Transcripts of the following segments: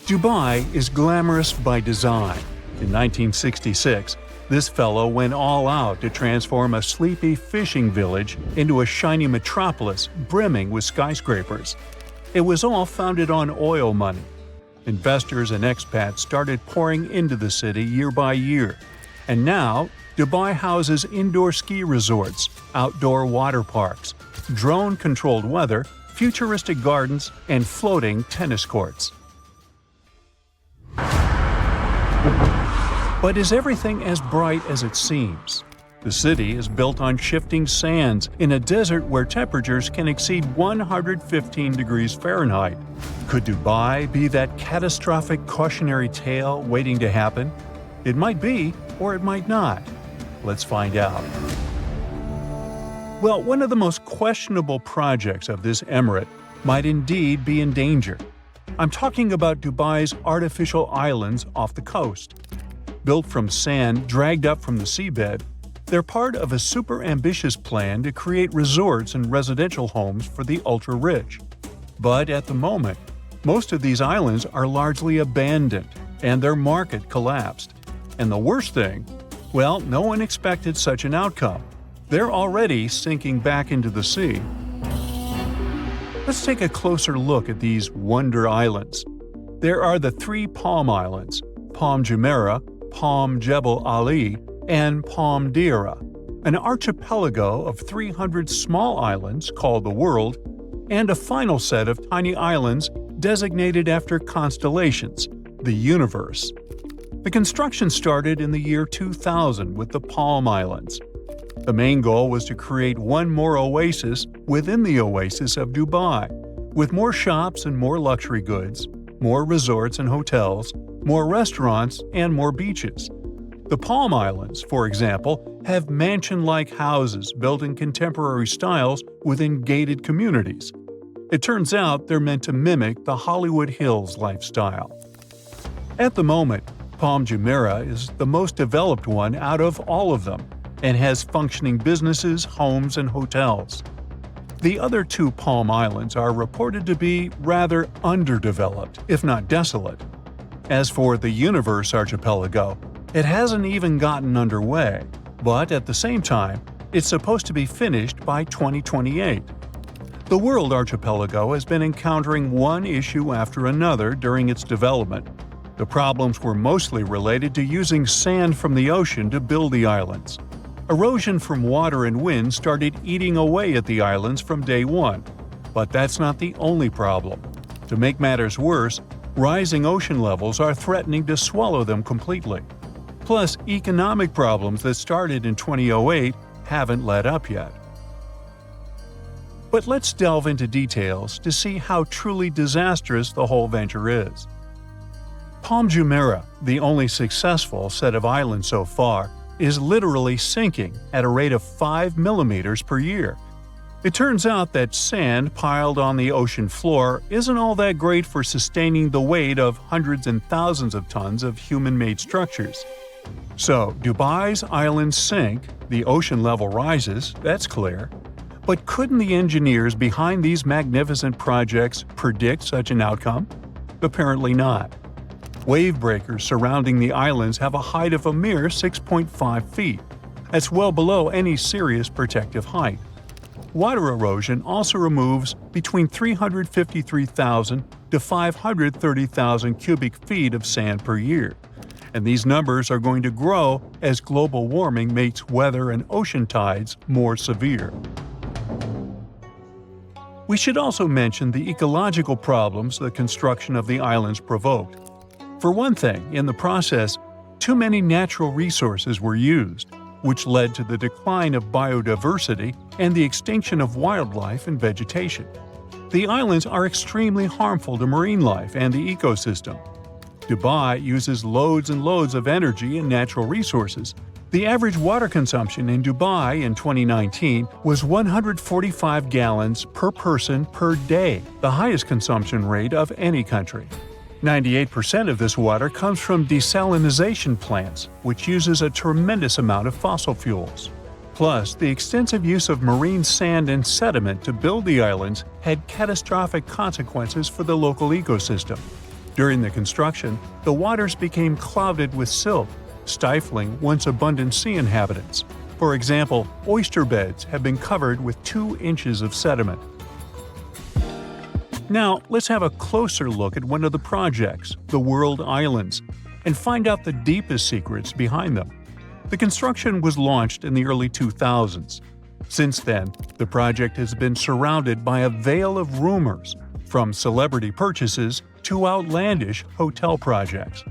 Dubai is glamorous by design. In 1966, this fellow went all out to transform a sleepy fishing village into a shiny metropolis brimming with skyscrapers. It was all founded on oil money. Investors and expats started pouring into the city year by year. And now, Dubai houses indoor ski resorts, outdoor water parks, drone-controlled weather, futuristic gardens, and floating tennis courts. But is everything as bright as it seems? The city is built on shifting sands in a desert where temperatures can exceed 115 degrees Fahrenheit. Could Dubai be that catastrophic cautionary tale waiting to happen? It might be, or it might not. Let's find out. Well, one of the most questionable projects of this emirate might indeed be in danger. I'm talking about Dubai's artificial islands off the coast. Built from sand dragged up from the seabed, they're part of a super ambitious plan to create resorts and residential homes for the ultra-rich. But at the moment, most of these islands are largely abandoned, and their market collapsed. And the worst thing? Well, no one expected such an outcome. They're already sinking back into the sea. Let's take a closer look at these wonder islands. There are the 3 Palm Islands, Palm Jumeirah, Palm Jebel Ali, and Palm Deira, an archipelago of 300 small islands called the World, and a final set of tiny islands designated after constellations, the Universe. The construction started in the year 2000 with the Palm Islands. The main goal was to create one more oasis within the oasis of Dubai, with more shops and more luxury goods, more resorts and hotels, more restaurants, and more beaches. The Palm Islands, for example, have mansion-like houses built in contemporary styles within gated communities. It turns out they're meant to mimic the Hollywood Hills lifestyle. At the moment, Palm Jumeirah is the most developed one out of all of them, and has functioning businesses, homes, and hotels. The other 2 Palm Islands are reported to be rather underdeveloped, if not desolate. As for the Universe archipelago, it hasn't even gotten underway, but at the same time, it's supposed to be finished by 2028. The World archipelago has been encountering one issue after another during its development. The problems were mostly related to using sand from the ocean to build the islands. Erosion from water and wind started eating away at the islands from day one. But that's not the only problem. To make matters worse, rising ocean levels are threatening to swallow them completely. Plus, economic problems that started in 2008 haven't let up yet. But let's delve into details to see how truly disastrous the whole venture is. Palm Jumeirah, the only successful set of islands so far, is literally sinking at a rate of 5 millimeters per year. It turns out that sand piled on the ocean floor isn't all that great for sustaining the weight of hundreds and thousands of tons of human-made structures. So, Dubai's islands sink, the ocean level rises, that's clear. But couldn't the engineers behind these magnificent projects predict such an outcome? Apparently not. Wave breakers surrounding the islands have a height of a mere 6.5 feet. That's well below any serious protective height. Water erosion also removes between 353,000 to 530,000 cubic feet of sand per year. And these numbers are going to grow as global warming makes weather and ocean tides more severe. We should also mention the ecological problems the construction of the islands provoked. For one thing, in the process, too many natural resources were used, which led to the decline of biodiversity and the extinction of wildlife and vegetation. The islands are extremely harmful to marine life and the ecosystem. Dubai uses loads and loads of energy and natural resources. The average water consumption in Dubai in 2019 was 145 gallons per person per day, the highest consumption rate of any country. 98% of this water comes from desalination plants, which uses a tremendous amount of fossil fuels. Plus, the extensive use of marine sand and sediment to build the islands had catastrophic consequences for the local ecosystem. During the construction, the waters became clouded with silt, stifling once abundant sea inhabitants. For example, oyster beds have been covered with 2 inches of sediment. Now, let's have a closer look at one of the projects, the World Islands, and find out the deepest secrets behind them. The construction was launched in the early 2000s. Since then, the project has been surrounded by a veil of rumors, from celebrity purchases to outlandish hotel projects.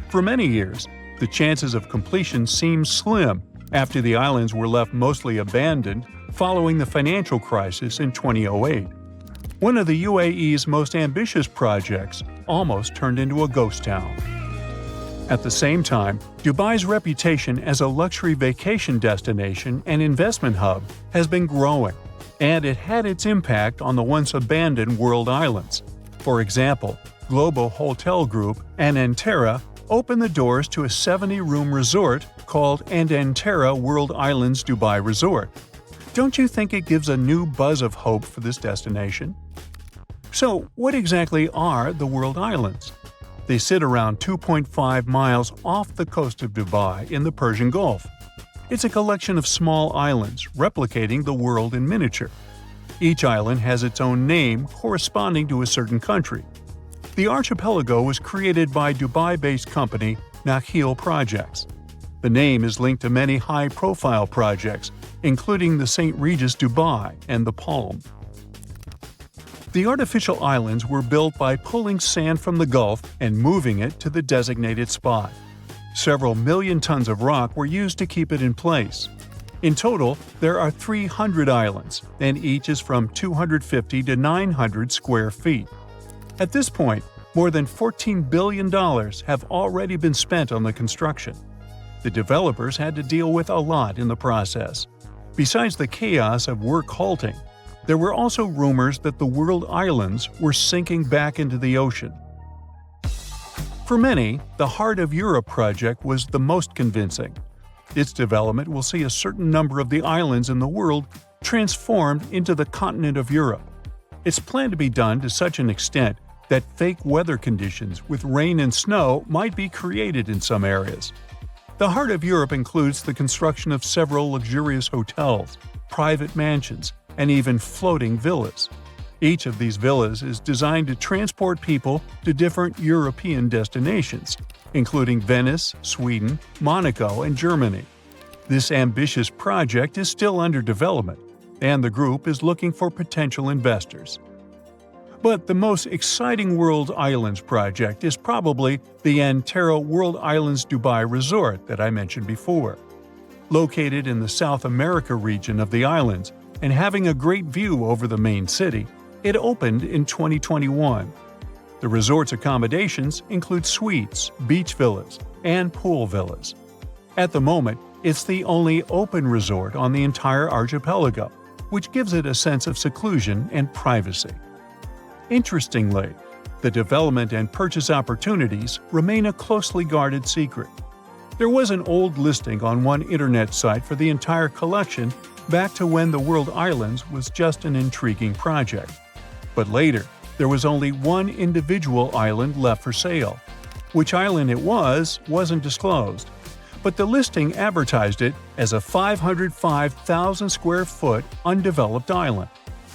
For many years, the chances of completion seemed slim after the islands were left mostly abandoned following the financial crisis in 2008. One of the UAE's most ambitious projects almost turned into a ghost town. At the same time, Dubai's reputation as a luxury vacation destination and investment hub has been growing, and it had its impact on the once abandoned world islands. For example, global hotel group Anantara opened the doors to a 70-room resort called Anantara World Islands Dubai Resort. Don't you think it gives a new buzz of hope for this destination? So, what exactly are the World Islands? They sit around 2.5 miles off the coast of Dubai in the Persian Gulf. It's a collection of small islands replicating the world in miniature. Each island has its own name corresponding to a certain country. The archipelago was created by Dubai-based company Nakheel Projects. The name is linked to many high-profile projects, including the St. Regis Dubai and the Palm. The artificial islands were built by pulling sand from the Gulf and moving it to the designated spot. Several million tons of rock were used to keep it in place. In total, there are 300 islands, and each is from 250 to 900 square feet. At this point, more than $14 billion have already been spent on the construction. The developers had to deal with a lot in the process. Besides the chaos of work halting, there were also rumors that the World Islands were sinking back into the ocean. For many, the Heart of Europe project was the most convincing. Its development will see a certain number of the islands in the world transformed into the continent of Europe. It's planned to be done to such an extent that fake weather conditions with rain and snow might be created in some areas. The Heart of Europe includes the construction of several luxurious hotels, private mansions, and even floating villas. Each of these villas is designed to transport people to different European destinations, including Venice, Sweden, Monaco, and Germany. This ambitious project is still under development, and the group is looking for potential investors. But the most exciting World Islands project is probably the Anantara World Islands Dubai Resort that I mentioned before. Located in the South America region of the islands and having a great view over the main city, it opened in 2021. The resort's accommodations include suites, beach villas, and pool villas. At the moment, it's the only open resort on the entire archipelago, which gives it a sense of seclusion and privacy. Interestingly, the development and purchase opportunities remain a closely guarded secret. There was an old listing on one internet site for the entire collection back to when the World Islands was just an intriguing project. But later, there was only one individual island left for sale. Which island it wasn't disclosed, but the listing advertised it as a 505,000 square foot undeveloped island,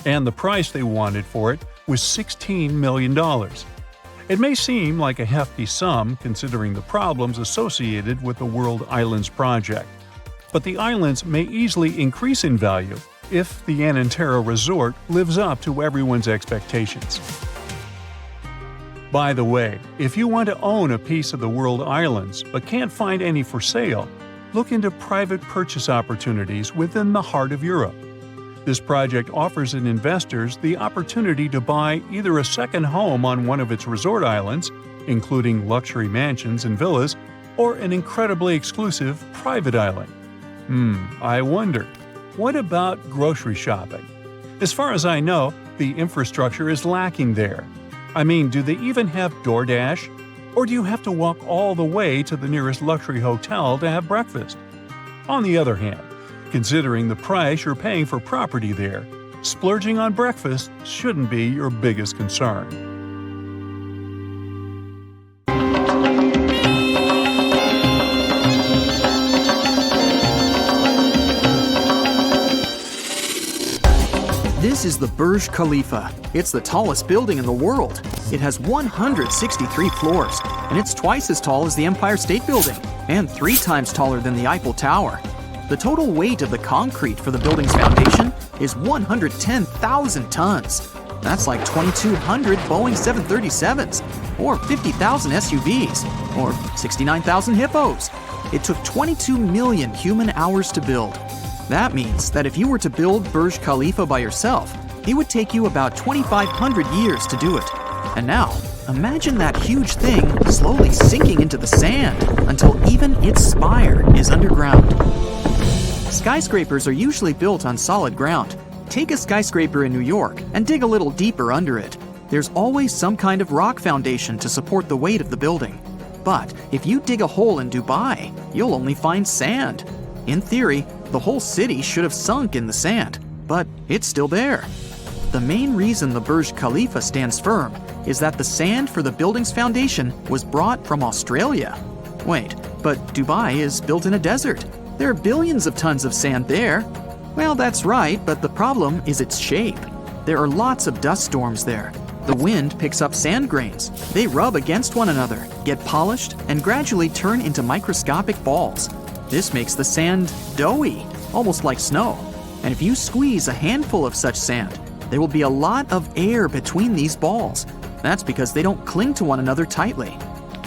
and the price they wanted for it was $16 million. It may seem like a hefty sum considering the problems associated with the World Islands project, but the islands may easily increase in value if the Anantara Resort lives up to everyone's expectations. By the way, if you want to own a piece of the World Islands but can't find any for sale, look into private purchase opportunities within the Heart of Europe. This project offers investors the opportunity to buy either a second home on one of its resort islands, including luxury mansions and villas, or an incredibly exclusive private island. I wonder, what about grocery shopping? As far as I know, the infrastructure is lacking there. I mean, do they even have DoorDash? Or do you have to walk all the way to the nearest luxury hotel to have breakfast? On the other hand, considering the price you're paying for property there, splurging on breakfast shouldn't be your biggest concern. This is the Burj Khalifa. It's the tallest building in the world. It has 163 floors, and it's twice as tall as the Empire State Building, and 3 times taller than the Eiffel Tower. The total weight of the concrete for the building's foundation is 110,000 tons. That's like 2,200 Boeing 737s, or 50,000 SUVs, or 69,000 hippos. It took 22 million human hours to build. That means that if you were to build Burj Khalifa by yourself, it would take you about 2,500 years to do it. And now, imagine that huge thing slowly sinking into the sand until even its spire is underground. Skyscrapers are usually built on solid ground. Take a skyscraper in New York and dig a little deeper under it. There's always some kind of rock foundation to support the weight of the building. But if you dig a hole in Dubai, you'll only find sand. In theory, the whole city should have sunk in the sand, but it's still there. The main reason the Burj Khalifa stands firm is that the sand for the building's foundation was brought from Australia. Wait, but Dubai is built in a desert. There are billions of tons of sand there. Well, that's right, but the problem is its shape. There are lots of dust storms there. The wind picks up sand grains. They rub against one another, get polished, and gradually turn into microscopic balls. This makes the sand doughy, almost like snow. And if you squeeze a handful of such sand, there will be a lot of air between these balls. That's because they don't cling to one another tightly.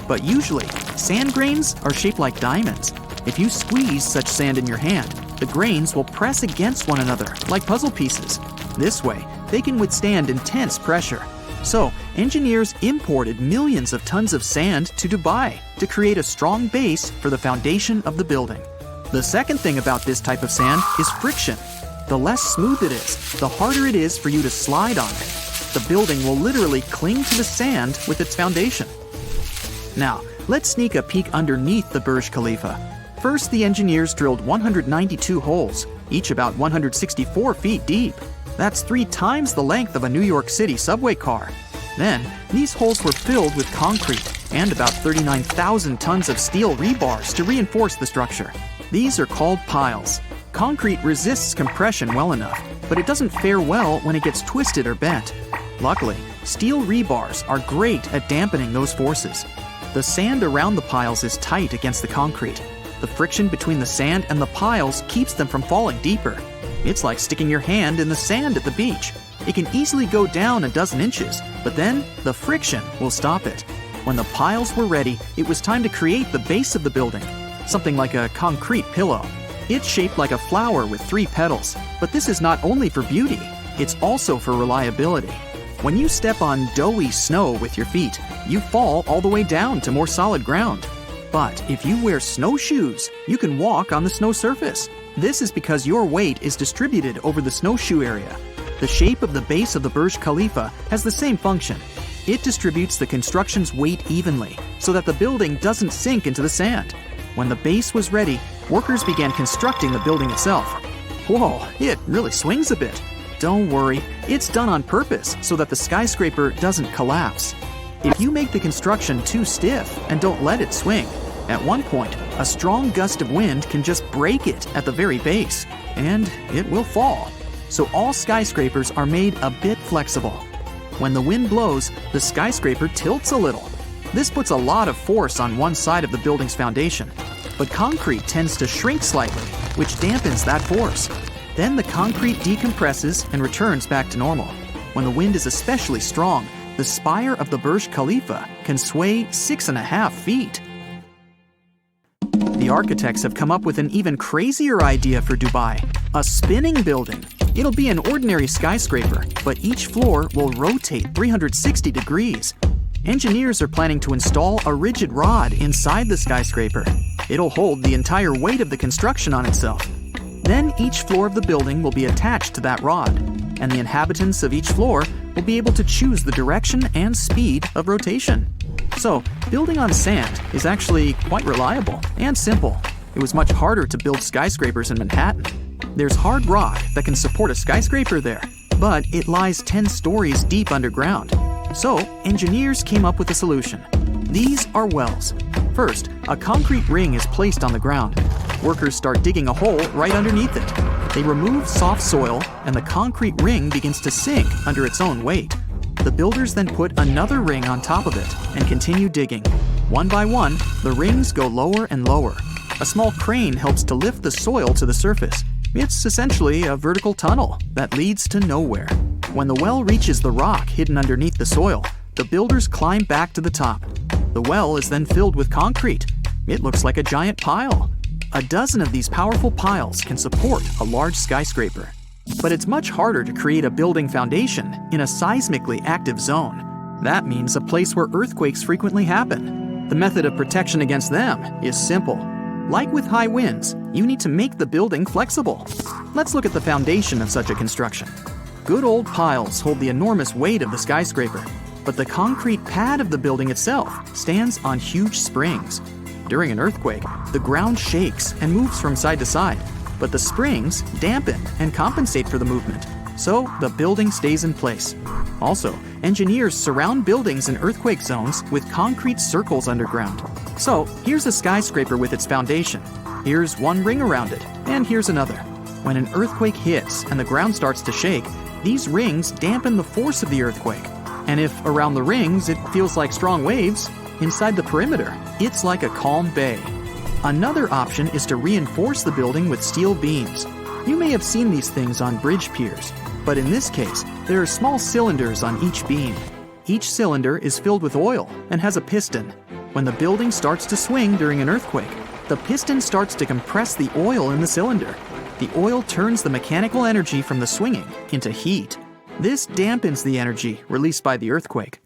But usually, sand grains are shaped like diamonds. If you squeeze such sand in your hand, the grains will press against one another like puzzle pieces. This way, they can withstand intense pressure. So, engineers imported millions of tons of sand to Dubai to create a strong base for the foundation of the building. The second thing about this type of sand is friction. The less smooth it is, the harder it is for you to slide on it. The building will literally cling to the sand with its foundation. Now, let's sneak a peek underneath the Burj Khalifa. First, the engineers drilled 192 holes, each about 164 feet deep. That's 3 times the length of a New York City subway car. Then, these holes were filled with concrete and about 39,000 tons of steel rebars to reinforce the structure. These are called piles. Concrete resists compression well enough, but it doesn't fare well when it gets twisted or bent. Luckily, steel rebars are great at dampening those forces. The sand around the piles is tight against the concrete. The friction between the sand and the piles keeps them from falling deeper. It's like sticking your hand in the sand at the beach. It can easily go down a dozen inches, but then the friction will stop it. When the piles were ready, it was time to create the base of the building, something like a concrete pillow. It's shaped like a flower with 3 petals, but this is not only for beauty, it's also for reliability. When you step on doughy snow with your feet, you fall all the way down to more solid ground. But if you wear snowshoes, you can walk on the snow surface. This is because your weight is distributed over the snowshoe area. The shape of the base of the Burj Khalifa has the same function. It distributes the construction's weight evenly so that the building doesn't sink into the sand. When the base was ready, workers began constructing the building itself. Whoa, it really swings a bit. Don't worry, it's done on purpose so that the skyscraper doesn't collapse. If you make the construction too stiff and don't let it swing, at one point, a strong gust of wind can just break it at the very base, and it will fall. So all skyscrapers are made a bit flexible. When the wind blows, the skyscraper tilts a little. This puts a lot of force on one side of the building's foundation. But concrete tends to shrink slightly, which dampens that force. Then the concrete decompresses and returns back to normal. When the wind is especially strong, the spire of the Burj Khalifa can sway 6.5 feet. The architects have come up with an even crazier idea for Dubai: a spinning building. It'll be an ordinary skyscraper, but each floor will rotate 360 degrees. Engineers are planning to install a rigid rod inside the skyscraper. It'll hold the entire weight of the construction on itself. Then each floor of the building will be attached to that rod, and the inhabitants of each floor will be able to choose the direction and speed of rotation. So, building on sand is actually quite reliable and simple. It was much harder to build skyscrapers in Manhattan. There's hard rock that can support a skyscraper there, but it lies 10 stories deep underground. So, engineers came up with a solution. These are wells. First, a concrete ring is placed on the ground. Workers start digging a hole right underneath it. They remove soft soil, and the concrete ring begins to sink under its own weight. The builders then put another ring on top of it and continue digging. One by one, the rings go lower and lower. A small crane helps to lift the soil to the surface. It's essentially a vertical tunnel that leads to nowhere. When the well reaches the rock hidden underneath the soil, the builders climb back to the top. The well is then filled with concrete. It looks like a giant pile. A dozen of these powerful piles can support a large skyscraper. But it's much harder to create a building foundation in a seismically active zone. That means a place where earthquakes frequently happen. The method of protection against them is simple. Like with high winds, you need to make the building flexible. Let's look at the foundation of such a construction. Good old piles hold the enormous weight of the skyscraper, but the concrete pad of the building itself stands on huge springs. During an earthquake, the ground shakes and moves from side to side, but the springs dampen and compensate for the movement, so the building stays in place. Also, engineers surround buildings in earthquake zones with concrete circles underground. So, here's a skyscraper with its foundation. Here's one ring around it, and here's another. When an earthquake hits and the ground starts to shake, these rings dampen the force of the earthquake. And if around the rings it feels like strong waves, inside the perimeter, it's like a calm bay. Another option is to reinforce the building with steel beams. You may have seen these things on bridge piers, but in this case, there are small cylinders on each beam. Each cylinder is filled with oil and has a piston. When the building starts to swing during an earthquake, the piston starts to compress the oil in the cylinder. The oil turns the mechanical energy from the swinging into heat. This dampens the energy released by the earthquake.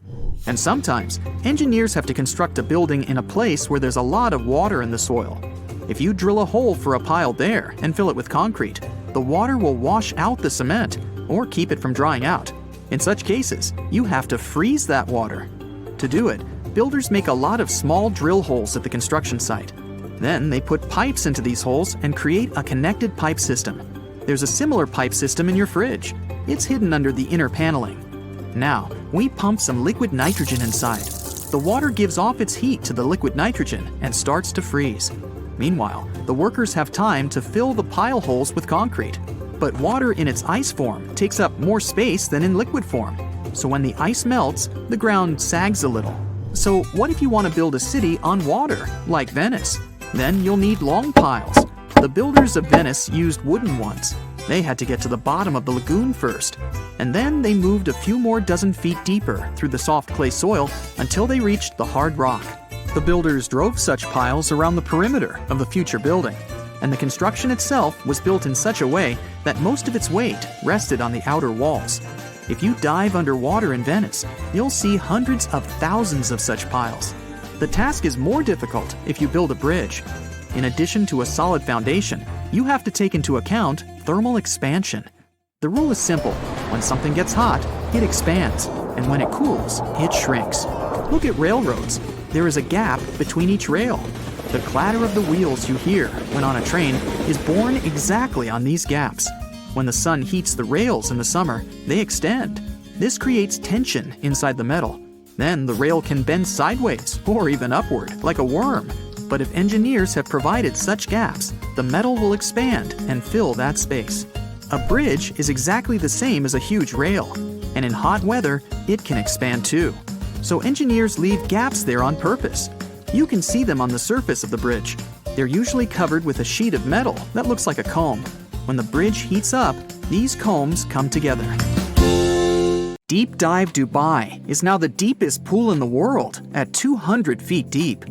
And sometimes, engineers have to construct a building in a place where there's a lot of water in the soil. If you drill a hole for a pile there and fill it with concrete, the water will wash out the cement or keep it from drying out. In such cases, you have to freeze that water. To do it, builders make a lot of small drill holes at the construction site. Then they put pipes into these holes and create a connected pipe system. There's a similar pipe system in your fridge. It's hidden under the inner paneling. Now, we pump some liquid nitrogen inside. The water gives off its heat to the liquid nitrogen and starts to freeze. Meanwhile, the workers have time to fill the pile holes with concrete. But water in its ice form takes up more space than in liquid form. So when the ice melts, the ground sags a little. So what if you want to build a city on water, like Venice? Then you'll need long piles. The builders of Venice used wooden ones. They had to get to the bottom of the lagoon first, and then they moved a few more dozen feet deeper through the soft clay soil until they reached the hard rock. The builders drove such piles around the perimeter of the future building, and the construction itself was built in such a way that most of its weight rested on the outer walls. If you dive underwater in Venice, you'll see hundreds of thousands of such piles. The task is more difficult if you build a bridge. In addition to a solid foundation, you have to take into account thermal expansion. The rule is simple. When something gets hot, it expands, and when it cools, it shrinks. Look at railroads. There is a gap between each rail. The clatter of the wheels you hear when on a train is born exactly on these gaps. When the sun heats the rails in the summer, they extend. This creates tension inside the metal. Then the rail can bend sideways or even upward, like a worm. But if engineers have provided such gaps, the metal will expand and fill that space. A bridge is exactly the same as a huge rail, and in hot weather, it can expand too. So engineers leave gaps there on purpose. You can see them on the surface of the bridge. They're usually covered with a sheet of metal that looks like a comb. When the bridge heats up, these combs come together. Deep Dive Dubai is now the deepest pool in the world at 200 feet deep.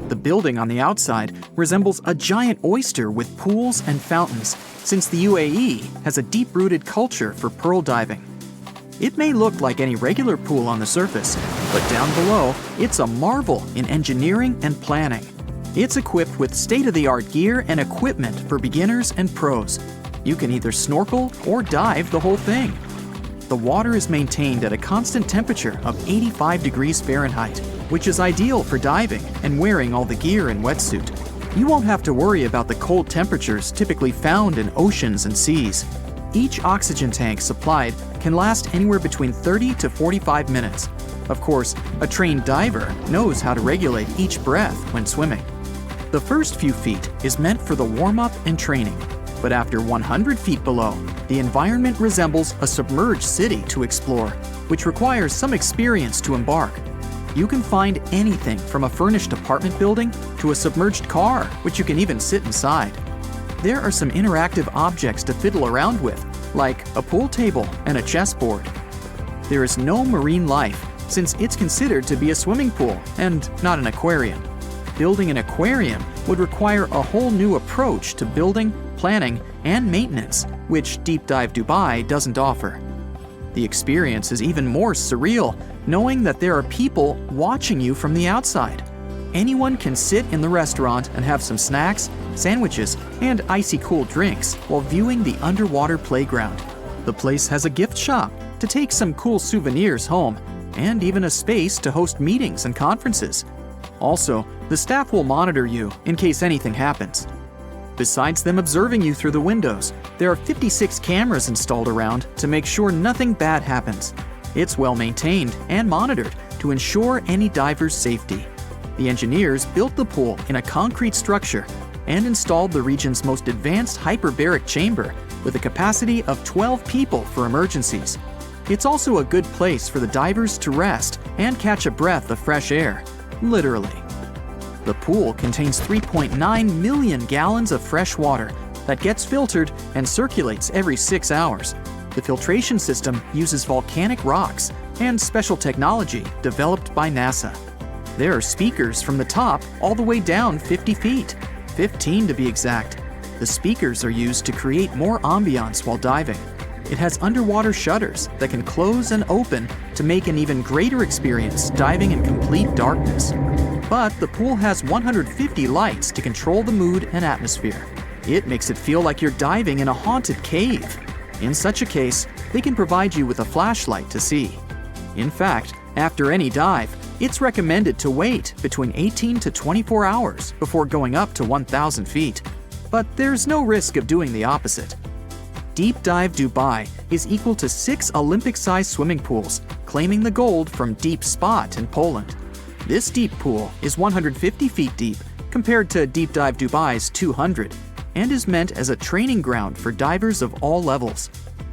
The building on the outside resembles a giant oyster with pools and fountains, since the UAE has a deep-rooted culture for pearl diving. It may look like any regular pool on the surface, but down below, it's a marvel in engineering and planning. It's equipped with state-of-the-art gear and equipment for beginners and pros. You can either snorkel or dive the whole thing. The water is maintained at a constant temperature of 85 degrees Fahrenheit, which is ideal for diving and wearing all the gear and wetsuit. You won't have to worry about the cold temperatures typically found in oceans and seas. Each oxygen tank supplied can last anywhere between 30 to 45 minutes. Of course, a trained diver knows how to regulate each breath when swimming. The first few feet is meant for the warm-up and training. But after 100 feet below, the environment resembles a submerged city to explore, which requires some experience to embark. You can find anything from a furnished apartment building to a submerged car, which you can even sit inside. There are some interactive objects to fiddle around with, like a pool table and a chessboard. There is no marine life, since it's considered to be a swimming pool and not an aquarium. Building an aquarium would require a whole new approach to building, planning, and maintenance, which Deep Dive Dubai doesn't offer. The experience is even more surreal, knowing that there are people watching you from the outside. Anyone can sit in the restaurant and have some snacks, sandwiches, and icy cool drinks while viewing the underwater playground. The place has a gift shop to take some cool souvenirs home, and even a space to host meetings and conferences. Also, the staff will monitor you in case anything happens. Besides them observing you through the windows, there are 56 cameras installed around to make sure nothing bad happens. It's well maintained and monitored to ensure any diver's safety. The engineers built the pool in a concrete structure and installed the region's most advanced hyperbaric chamber with a capacity of 12 people for emergencies. It's also a good place for the divers to rest and catch a breath of fresh air, literally. The pool contains 3.9 million gallons of fresh water that gets filtered and circulates every 6 hours. The filtration system uses volcanic rocks and special technology developed by NASA. There are speakers from the top all the way down 50 feet, 15 to be exact. The speakers are used to create more ambiance while diving. It has underwater shutters that can close and open to make an even greater experience diving in complete darkness. But the pool has 150 lights to control the mood and atmosphere. It makes it feel like you're diving in a haunted cave. In such a case, they can provide you with a flashlight to see. In fact, after any dive, it's recommended to wait between 18 to 24 hours before going up to 1,000 feet. But there's no risk of doing the opposite. Deep Dive Dubai is equal to 6 Olympic-sized swimming pools, claiming the gold from Deep Spot in Poland. This deep pool is 150 feet deep compared to Deep Dive Dubai's 200, and is meant as a training ground for divers of all levels.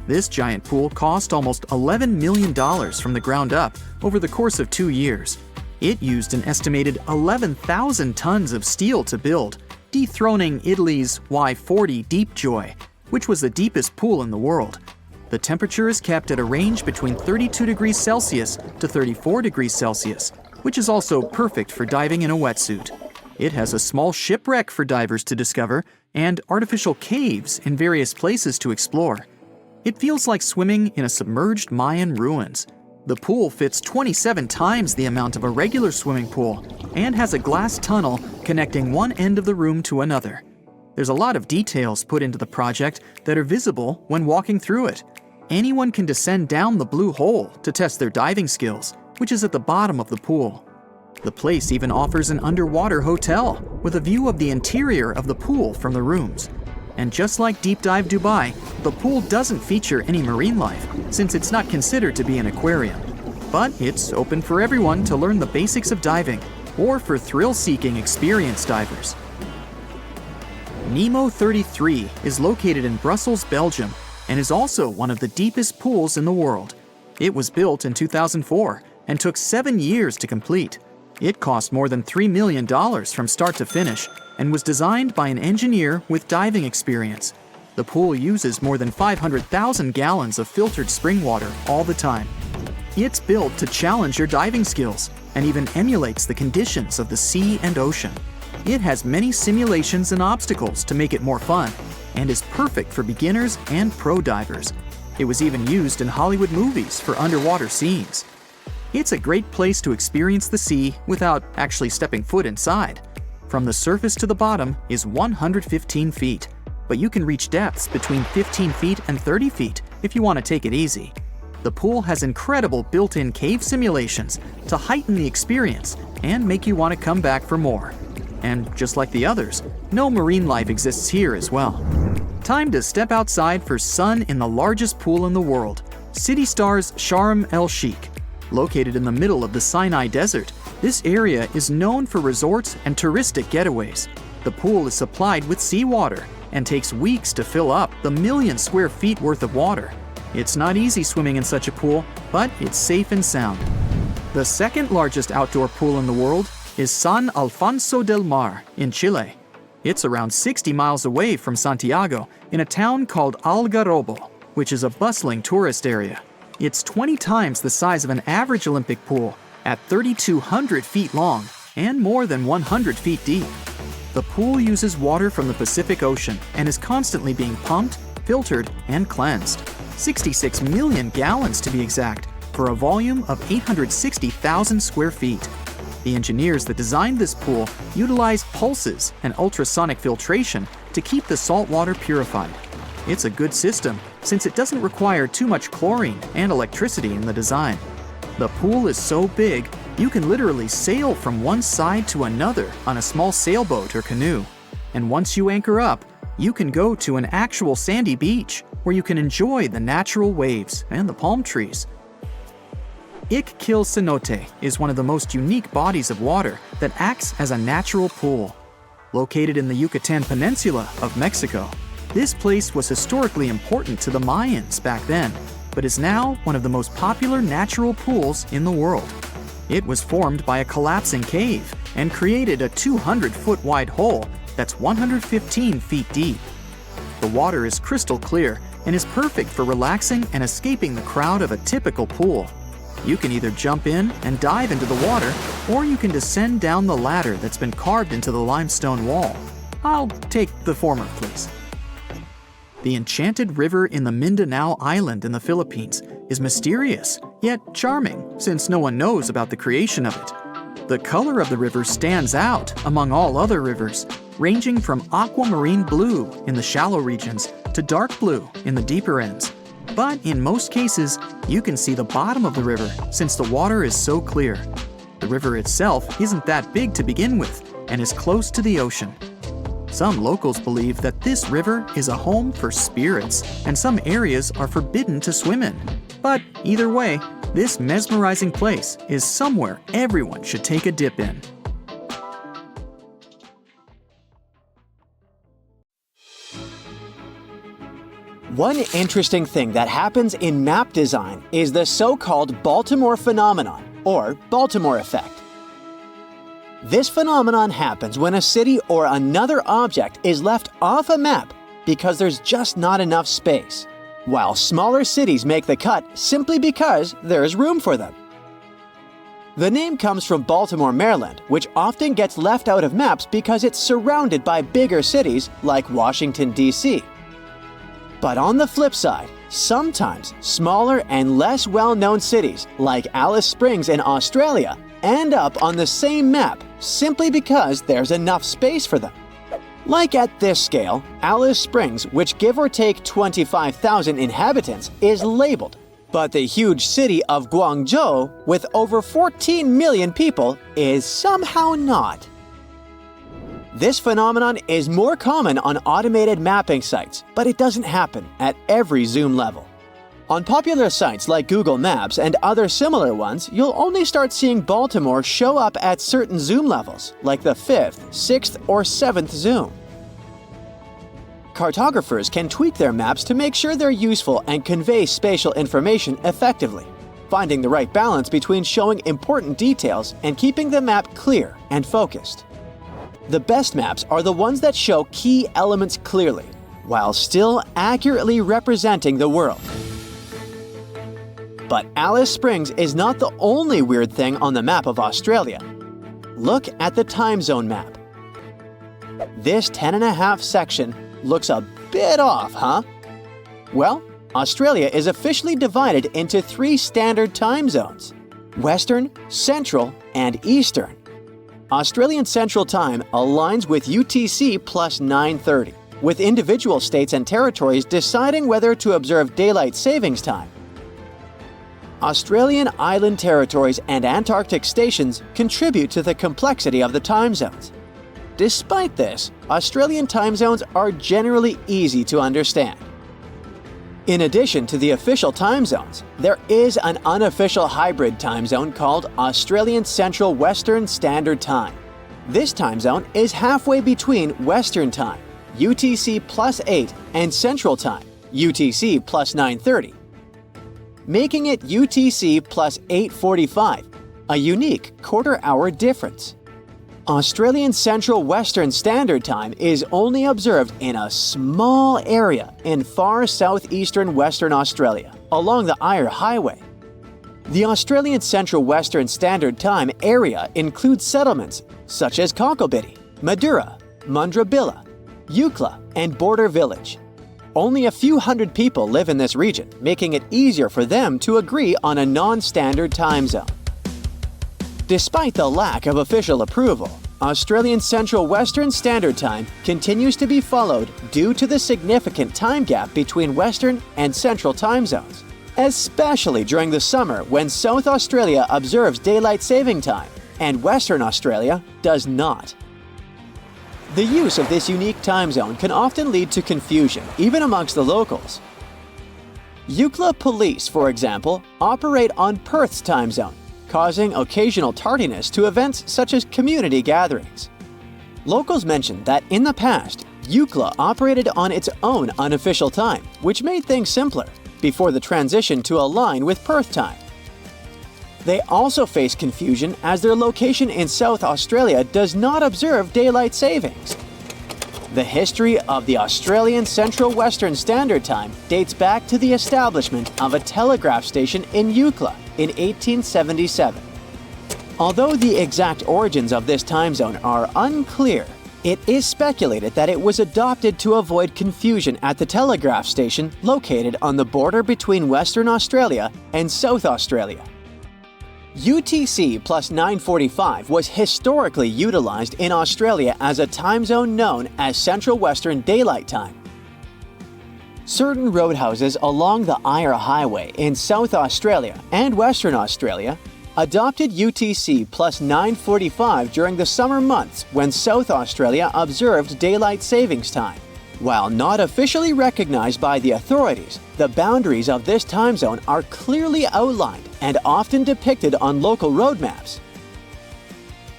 This giant pool cost almost $11 million from the ground up over the course of 2 years. It used an estimated 11,000 tons of steel to build, dethroning Italy's Y40 Deep Joy, which was the deepest pool in the world. The temperature is kept at a range between 32 degrees Celsius to 34 degrees Celsius, which is also perfect for diving in a wetsuit. It has a small shipwreck for divers to discover and artificial caves in various places to explore. It feels like swimming in a submerged Mayan ruins. The pool fits 27 times the amount of a regular swimming pool and has a glass tunnel connecting one end of the room to another. There's a lot of details put into the project that are visible when walking through it. Anyone can descend down the blue hole to test their diving skills, which is at the bottom of the pool. The place even offers an underwater hotel with a view of the interior of the pool from the rooms. And just like Deep Dive Dubai, the pool doesn't feature any marine life since it's not considered to be an aquarium. But it's open for everyone to learn the basics of diving or for thrill-seeking experienced divers. Nemo 33 is located in Brussels, Belgium, and is also one of the deepest pools in the world. It was built in 2004 and took 7 years to complete. It cost more than $3 million from start to finish and was designed by an engineer with diving experience. The pool uses more than 500,000 gallons of filtered spring water all the time. It's built to challenge your diving skills and even emulates the conditions of the sea and ocean. It has many simulations and obstacles to make it more fun and is perfect for beginners and pro divers. It was even used in Hollywood movies for underwater scenes. It's a great place to experience the sea without actually stepping foot inside. From the surface to the bottom is 115 feet, but you can reach depths between 15 feet and 30 feet if you want to take it easy. The pool has incredible built-in cave simulations to heighten the experience and make you want to come back for more. And just like the others, no marine life exists here as well. Time to step outside for sun in the largest pool in the world, City Star's Sharm el-Sheikh. Located in the middle of the Sinai Desert, this area is known for resorts and touristic getaways. The pool is supplied with seawater and takes weeks to fill up the million square feet worth of water. It's not easy swimming in such a pool, but it's safe and sound. The second largest outdoor pool in the world is San Alfonso del Mar in Chile. It's around 60 miles away from Santiago in a town called Algarrobo, which is a bustling tourist area. It's 20 times the size of an average Olympic pool at 3,200 feet long and more than 100 feet deep. The pool uses water from the Pacific Ocean and is constantly being pumped, filtered, and cleansed. 66 million gallons to be exact, for a volume of 860,000 square feet. The engineers that designed this pool utilized pulses and ultrasonic filtration to keep the salt water purified. It's a good system since it doesn't require too much chlorine and electricity in the design. The pool is so big, you can literally sail from one side to another on a small sailboat or canoe. And once you anchor up, you can go to an actual sandy beach where you can enjoy the natural waves and the palm trees. Icquil Cenote is one of the most unique bodies of water that acts as a natural pool. Located in the Yucatan Peninsula of Mexico, this place was historically important to the Mayans back then, but is now one of the most popular natural pools in the world. It was formed by a collapsing cave and created a 200-foot wide hole that's 115 feet deep. The water is crystal clear and is perfect for relaxing and escaping the crowd of a typical pool. You can either jump in and dive into the water, or you can descend down the ladder that's been carved into the limestone wall. I'll take the former, please. The enchanted river in the Mindanao Island in the Philippines is mysterious, yet charming, since no one knows about the creation of it. The color of the river stands out among all other rivers, ranging from aquamarine blue in the shallow regions to dark blue in the deeper ends. But in most cases, you can see the bottom of the river since the water is so clear. The river itself isn't that big to begin with and is close to the ocean. Some locals believe that this river is a home for spirits and some areas are forbidden to swim in. But either way, this mesmerizing place is somewhere everyone should take a dip in. One interesting thing that happens in map design is the so-called Baltimore phenomenon, or Baltimore Effect. This phenomenon happens when a city or another object is left off a map because there's just not enough space, while smaller cities make the cut simply because there's room for them. The name comes from Baltimore, Maryland, which often gets left out of maps because it's surrounded by bigger cities like Washington, D.C. But on the flip side, sometimes smaller and less well-known cities like Alice Springs in Australia end up on the same map simply because there's enough space for them. Like at this scale, Alice Springs, which give or take 25,000 inhabitants, is labeled, but the huge city of Guangzhou, with over 14 million people, is somehow not. This phenomenon is more common on automated mapping sites, but it doesn't happen at every zoom level. On popular sites like Google Maps and other similar ones, you'll only start seeing Baltimore show up at certain zoom levels, like the 5th, 6th, or 7th zoom. Cartographers can tweak their maps to make sure they're useful and convey spatial information effectively, finding the right balance between showing important details and keeping the map clear and focused. The best maps are the ones that show key elements clearly, while still accurately representing the world. But Alice Springs is not the only weird thing on the map of Australia. Look at the time zone map. This 10.5 section looks a bit off, huh? Well, Australia is officially divided into 3 standard time zones: Western, Central, and Eastern. Australian Central Time aligns with UTC plus 9:30, with individual states and territories deciding whether to observe daylight savings time. Australian island territories and Antarctic stations contribute to the complexity of the time zones. Despite this, Australian time zones are generally easy to understand. In addition to the official time zones, there is an unofficial hybrid time zone called Australian Central Western Standard Time. This time zone is halfway between Western Time, UTC plus 8, and Central Time, UTC plus 9:30, making it UTC plus 8:45, a unique quarter-hour difference. Australian Central Western Standard Time is only observed in a small area in far southeastern Western Australia, along the Eyre Highway. The Australian Central Western Standard Time area includes settlements such as Cockabiddy, Madura, Mundrabilla, Eucla, and Border Village. Only a few hundred people live in this region, making it easier for them to agree on a non-standard time zone. Despite the lack of official approval, Australian Central Western Standard Time continues to be followed due to the significant time gap between Western and Central time zones, especially during the summer when South Australia observes daylight saving time and Western Australia does not. The use of this unique time zone can often lead to confusion, even amongst the locals. Eucla police, for example, operate on Perth's time zone, causing occasional tardiness to events such as community gatherings. Locals mentioned that in the past, Eucla operated on its own unofficial time, which made things simpler, before the transition to align with Perth time. They also face confusion as their location in South Australia does not observe daylight savings. The history of the Australian Central Western Standard Time dates back to the establishment of a telegraph station in Eucla in 1877. Although the exact origins of this time zone are unclear, it is speculated that it was adopted to avoid confusion at the telegraph station located on the border between Western Australia and South Australia. UTC plus 9:45 was historically utilized in Australia as a time zone known as Central Western Daylight Time. Certain roadhouses along the Eyre Highway in South Australia and Western Australia adopted UTC plus 9:45 during the summer months when South Australia observed daylight savings time. While not officially recognized by the authorities, the boundaries of this time zone are clearly outlined and often depicted on local road maps.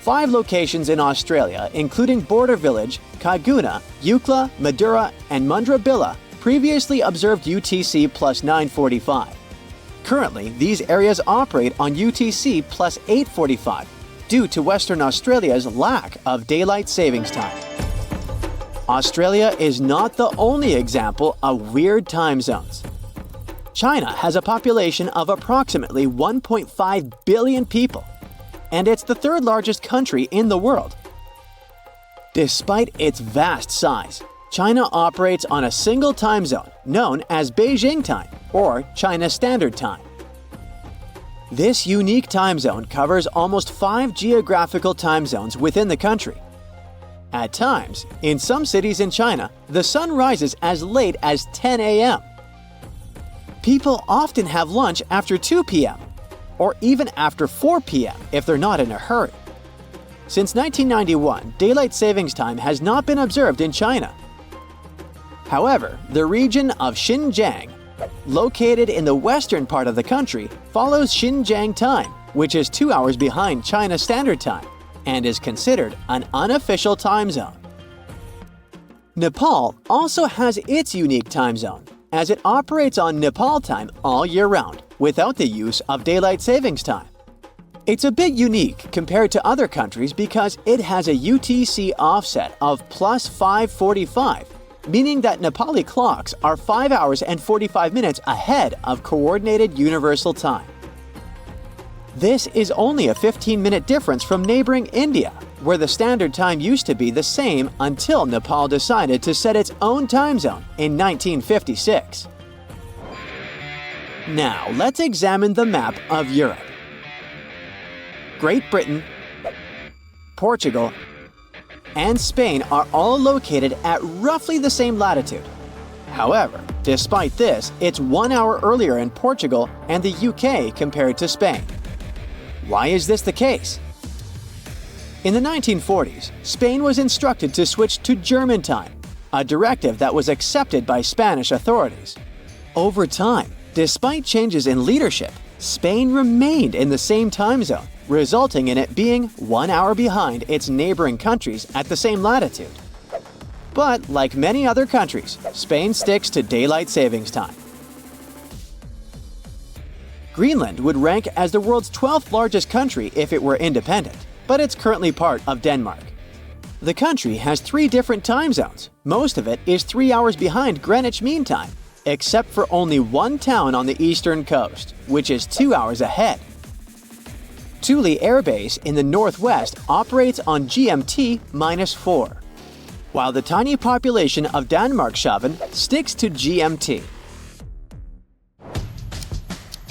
5 locations in Australia, including Border Village, Kaiguna, Eucla, Madura, and Mundrabilla, previously observed UTC plus 9:45. Currently, these areas operate on UTC plus 8:45 due to Western Australia's lack of daylight savings time. Australia is not the only example of weird time zones. China has a population of approximately 1.5 billion people, and it's the 3rd largest country in the world. Despite its vast size, China operates on a single time zone known as Beijing Time or China Standard Time. This unique time zone covers almost 5 geographical time zones within the country. At times, in some cities in China, the sun rises as late as 10 a.m. People often have lunch after 2 p.m. or even after 4 p.m. if they're not in a hurry. Since 1991, daylight savings time has not been observed in China. However, the region of Xinjiang, located in the western part of the country, follows Xinjiang time, which is 2 hours behind China Standard Time, and is considered an unofficial time zone. Nepal also has its unique time zone, as it operates on Nepal time all year round, without the use of daylight savings time. It's a bit unique compared to other countries because it has a UTC offset of plus 5:45, meaning that Nepali clocks are 5 hours and 45 minutes ahead of Coordinated Universal Time. This is only a 15-minute difference from neighboring India, where the standard time used to be the same until Nepal decided to set its own time zone in 1956. Now, let's examine the map of Europe. Great Britain, Portugal, and Spain are all located at roughly the same latitude. However, despite this, it's 1 hour earlier in Portugal and the UK compared to Spain. Why is this the case? In the 1940s, Spain was instructed to switch to German time, a directive that was accepted by Spanish authorities. Over time, despite changes in leadership, Spain remained in the same time zone, resulting in it being 1 hour behind its neighboring countries at the same latitude. But like many other countries, Spain sticks to daylight savings time. Greenland would rank as the world's 12th largest country if it were independent, but it's currently part of Denmark. The country has 3 different time zones. Most of it is 3 hours behind Greenwich Mean Time, except for only one town on the eastern coast, which is 2 hours ahead. Thule Air Base in the northwest operates on GMT -4, while the tiny population of Danmarkshavn sticks to GMT.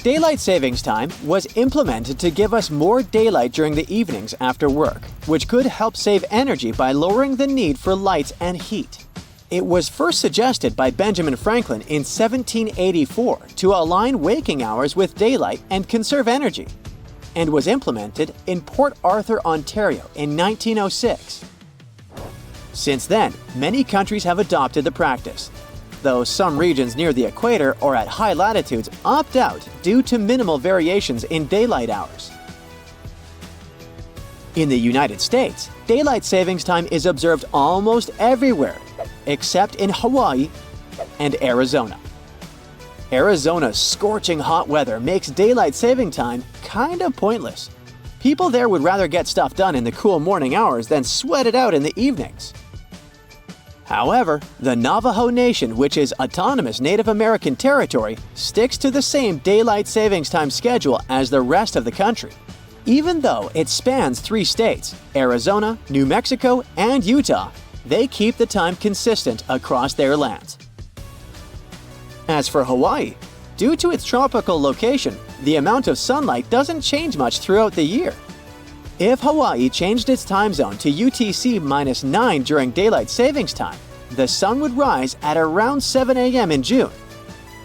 Daylight savings time was implemented to give us more daylight during the evenings after work, which could help save energy by lowering the need for lights and heat. It was first suggested by Benjamin Franklin in 1784 to align waking hours with daylight and conserve energy, and was implemented in Port Arthur, Ontario in 1906. Since then, many countries have adopted the practice, though some regions near the equator or at high latitudes opt out due to minimal variations in daylight hours. In the United States, daylight savings time is observed almost everywhere, except in Hawaii and Arizona. Arizona's scorching hot weather makes daylight saving time kind of pointless. People there would rather get stuff done in the cool morning hours than sweat it out in the evenings. However, the Navajo Nation, which is autonomous Native American territory, sticks to the same daylight savings time schedule as the rest of the country, even though it spans 3 states, Arizona, New Mexico, and Utah. They keep the time consistent across their lands. As for Hawaii, due to its tropical location, the amount of sunlight doesn't change much throughout the year. If Hawaii changed its time zone to UTC -9 during daylight savings time, the sun would rise at around 7 a.m. in June.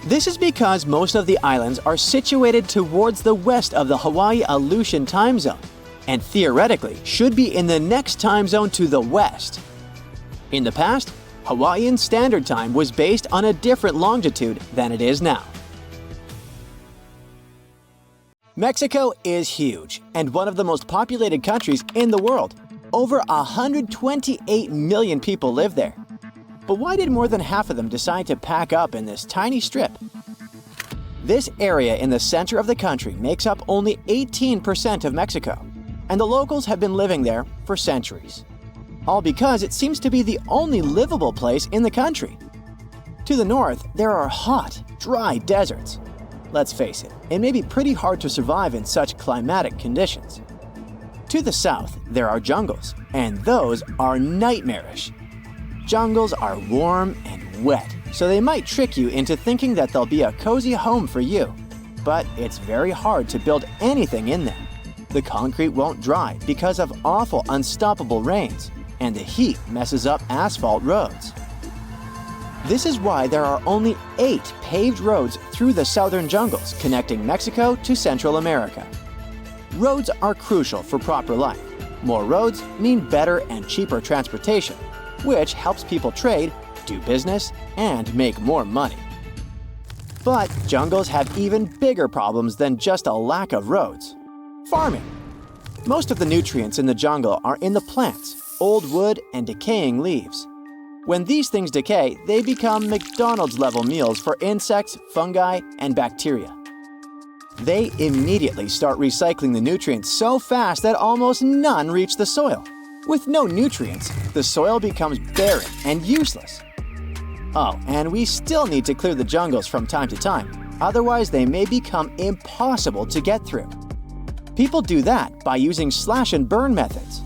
This is because most of the islands are situated towards the west of the Hawaii-Aleutian time zone, and theoretically should be in the next time zone to the west. In the past, Hawaiian Standard Time was based on a different longitude than it is now. Mexico is huge and one of the most populated countries in the world. Over 128 million people live there. But why did more than half of them decide to pack up in this tiny strip? This area in the center of the country makes up only 18% of Mexico, and the locals have been living there for centuries. All because it seems to be the only livable place in the country. To the north, there are hot, dry deserts. Let's face it, it may be pretty hard to survive in such climatic conditions. To the south, there are jungles, and those are nightmarish. Jungles are warm and wet, so they might trick you into thinking that they'll be a cozy home for you. But it's very hard to build anything in them. The concrete won't dry because of awful unstoppable rains, and the heat messes up asphalt roads. This is why there are only 8 paved roads through the southern jungles connecting Mexico to Central America. Roads are crucial for proper life. More roads mean better and cheaper transportation, which helps people trade, do business, and make more money. But jungles have even bigger problems than just a lack of roads. Farming. Most of the nutrients in the jungle are in the plants, old wood, and decaying leaves. When these things decay, they become McDonald's-level meals for insects, fungi, and bacteria. They immediately start recycling the nutrients so fast that almost none reach the soil. With no nutrients, the soil becomes barren and useless. Oh, and we still need to clear the jungles from time to time, otherwise they may become impossible to get through. People do that by using slash-and-burn methods.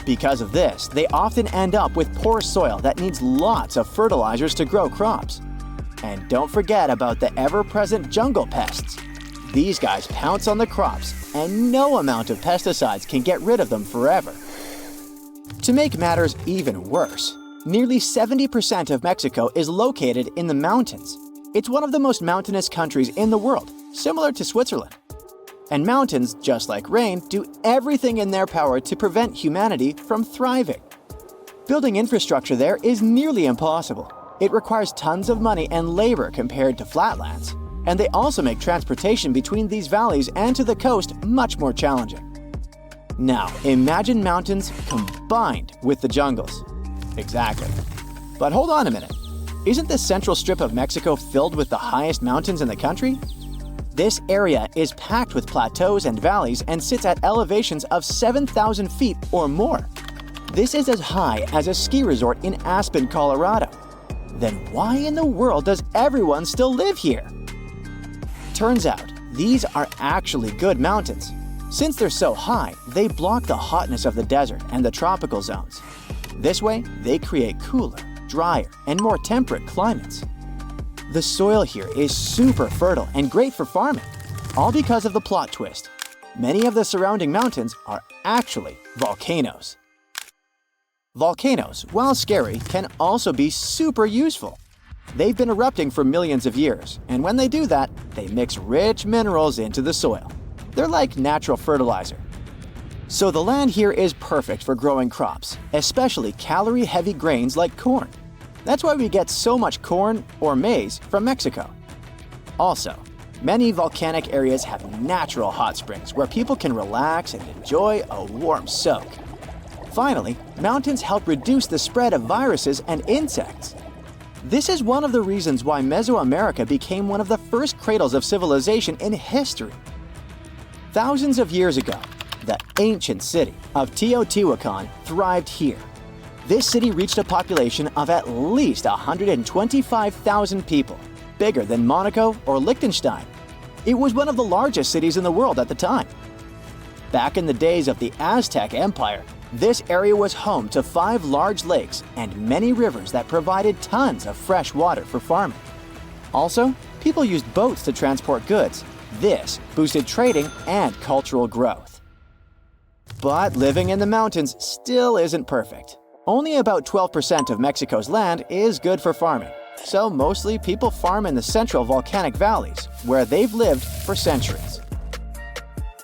Because of this, they often end up with poor soil that needs lots of fertilizers to grow crops. And don't forget about the ever-present jungle pests. These guys pounce on the crops, and no amount of pesticides can get rid of them forever. To make matters even worse, nearly 70% of Mexico is located in the mountains. It's one of the most mountainous countries in the world, similar to Switzerland. And mountains, just like rain, do everything in their power to prevent humanity from thriving. Building infrastructure there is nearly impossible. It requires tons of money and labor compared to flatlands. And they also make transportation between these valleys and to the coast much more challenging. Now, imagine mountains combined with the jungles. Exactly. But hold on a minute. Isn't the central strip of Mexico filled with the highest mountains in the country? This area is packed with plateaus and valleys and sits at elevations of 7,000 feet or more. This is as high as a ski resort in Aspen, Colorado. Then why in the world does everyone still live here? Turns out, these are actually good mountains. Since they're so high, they block the hotness of the desert and the tropical zones. This way, they create cooler, drier, and more temperate climates. The soil here is super fertile and great for farming, all because of the plot twist. Many of the surrounding mountains are actually volcanoes. Volcanoes, while scary, can also be super useful. They've been erupting for millions of years, and when they do that, they mix rich minerals into the soil. They're like natural fertilizer. So the land here is perfect for growing crops, especially calorie-heavy grains like corn. That's why we get so much corn or maize from Mexico. Also, many volcanic areas have natural hot springs where people can relax and enjoy a warm soak. Finally, mountains help reduce the spread of viruses and insects. This is one of the reasons why Mesoamerica became one of the first cradles of civilization in history. Thousands of years ago, the ancient city of Teotihuacan thrived here. This city reached a population of at least 125,000 people, bigger than Monaco or Liechtenstein. It was one of the largest cities in the world at the time. Back in the days of the Aztec Empire, this area was home to 5 large lakes and many rivers that provided tons of fresh water for farming. Also, people used boats to transport goods. This boosted trading and cultural growth. But living in the mountains still isn't perfect. Only about 12% of Mexico's land is good for farming, so mostly people farm in the central volcanic valleys, where they've lived for centuries.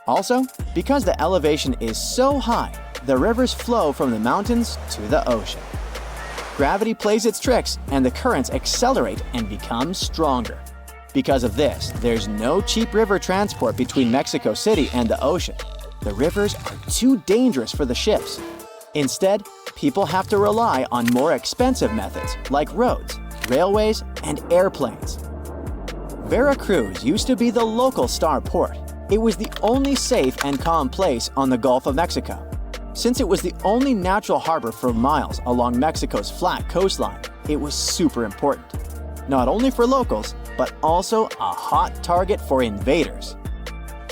Also, because the elevation is so high, the rivers flow from the mountains to the ocean. Gravity plays its tricks, and the currents accelerate and become stronger. Because of this, there's no cheap river transport between Mexico City and the ocean. The rivers are too dangerous for the ships. Instead, people have to rely on more expensive methods like roads, railways, and airplanes. Veracruz used to be the local star port. It was the only safe and calm place on the Gulf of Mexico. Since it was the only natural harbor for miles along Mexico's flat coastline, it was super important. Not only for locals, but also a hot target for invaders.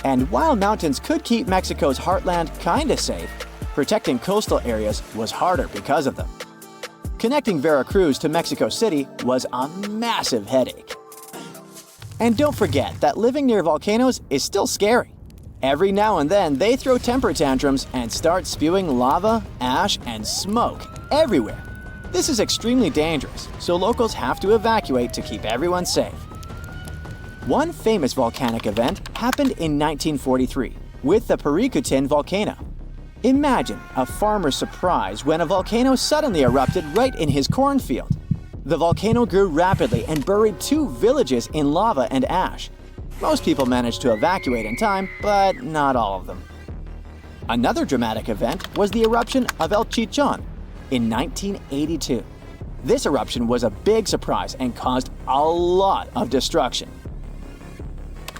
And while mountains could keep Mexico's heartland kinda safe, protecting coastal areas was harder because of them. Connecting Veracruz to Mexico City was a massive headache. And don't forget that living near volcanoes is still scary. Every now and then, they throw temper tantrums and start spewing lava, ash, and smoke everywhere. This is extremely dangerous, so locals have to evacuate to keep everyone safe. One famous volcanic event happened in 1943 with the Paricutin volcano. Imagine a farmer's surprise when a volcano suddenly erupted right in his cornfield. The volcano grew rapidly and buried 2 villages in lava and ash. Most people managed to evacuate in time, but not all of them. Another dramatic event was the eruption of El Chichon in 1982. This eruption was a big surprise and caused a lot of destruction.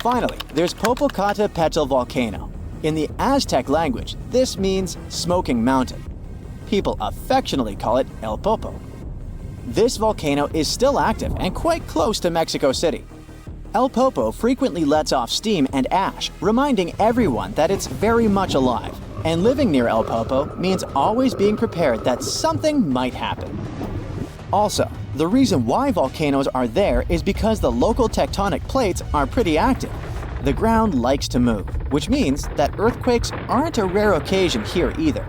Finally, there's Popocatépetl volcano. In the Aztec language, this means smoking mountain. People affectionately call it El Popo. This volcano is still active and quite close to Mexico City. El Popo frequently lets off steam and ash, reminding everyone that it's very much alive. And living near El Popo means always being prepared that something might happen. Also, the reason why volcanoes are there is because the local tectonic plates are pretty active. The ground likes to move, which means that earthquakes aren't a rare occasion here either.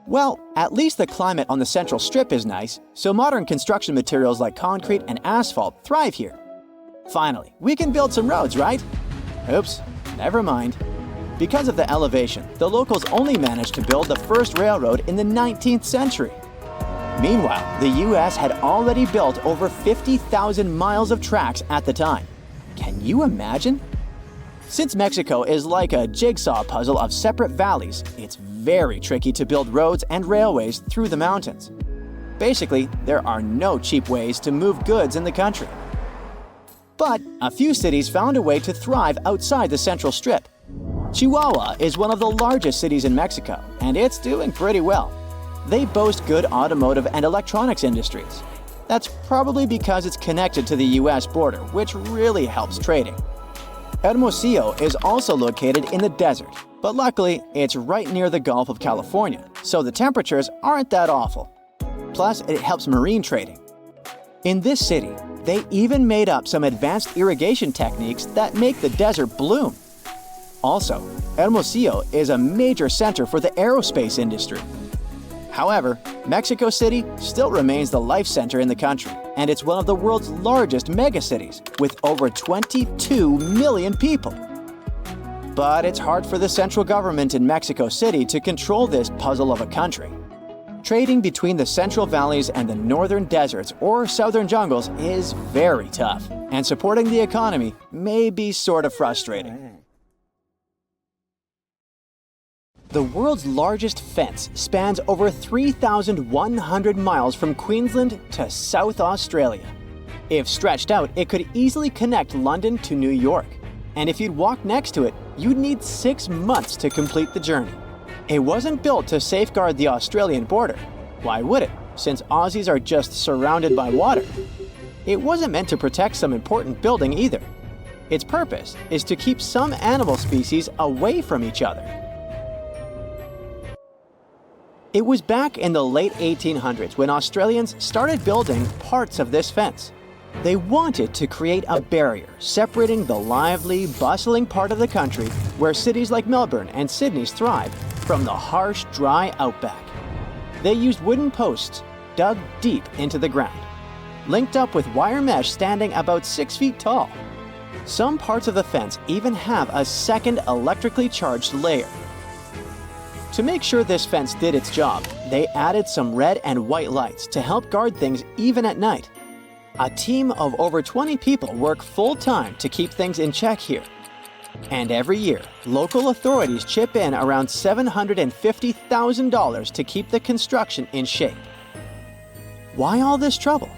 Well, at least the climate on the Central Strip is nice, so modern construction materials like concrete and asphalt thrive here. Finally, we can build some roads, right? Oops, never mind. Because of the elevation, the locals only managed to build the first railroad in the 19th century. Meanwhile, the US had already built over 50,000 miles of tracks at the time. Can you imagine? Since Mexico is like a jigsaw puzzle of separate valleys, it's very tricky to build roads and railways through the mountains. Basically, there are no cheap ways to move goods in the country. But a few cities found a way to thrive outside the Central Strip. Chihuahua is one of the largest cities in Mexico, and it's doing pretty well. They boast good automotive and electronics industries. That's probably because it's connected to the US border, which really helps trading. Hermosillo is also located in the desert, but luckily it's right near the Gulf of California, so the temperatures aren't that awful. Plus, it helps marine trading. In this city, they even made up some advanced irrigation techniques that make the desert bloom. Also, Hermosillo is a major center for the aerospace industry. However, Mexico City still remains the life center in the country, and it's one of the world's largest megacities with over 22 million people. But it's hard for the central government in Mexico City to control this puzzle of a country. Trading between the central valleys and the northern deserts or southern jungles is very tough, and supporting the economy may be sort of frustrating. The world's largest fence spans over 3,100 miles from Queensland to South Australia. If stretched out, it could easily connect London to New York. And if you'd walk next to it, you'd need 6 months to complete the journey. It wasn't built to safeguard the Australian border. Why would it, since Aussies are just surrounded by water? It wasn't meant to protect some important building either. Its purpose is to keep some animal species away from each other. It was back in the late 1800s when Australians started building parts of this fence. They wanted to create a barrier separating the lively, bustling part of the country where cities like Melbourne and Sydney thrive from the harsh, dry outback. They used wooden posts dug deep into the ground, linked up with wire mesh standing about 6 feet tall. Some parts of the fence even have a second electrically charged layer. To make sure this fence did its job, they added some red and white lights to help guard things even at night. A team of over 20 people work full-time to keep things in check here. And every year, local authorities chip in around $750,000 to keep the construction in shape. Why all this trouble?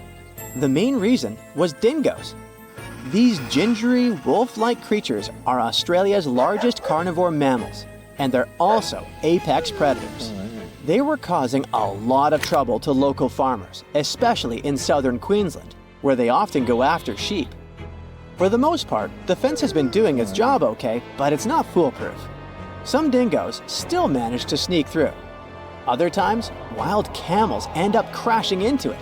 The main reason was dingoes. These gingery, wolf-like creatures are Australia's largest carnivore mammals, and they're also apex predators. They were causing a lot of trouble to local farmers, especially in southern Queensland, where they often go after sheep. For the most part, the fence has been doing its job okay, but it's not foolproof. Some dingoes still manage to sneak through. Other times, wild camels end up crashing into it.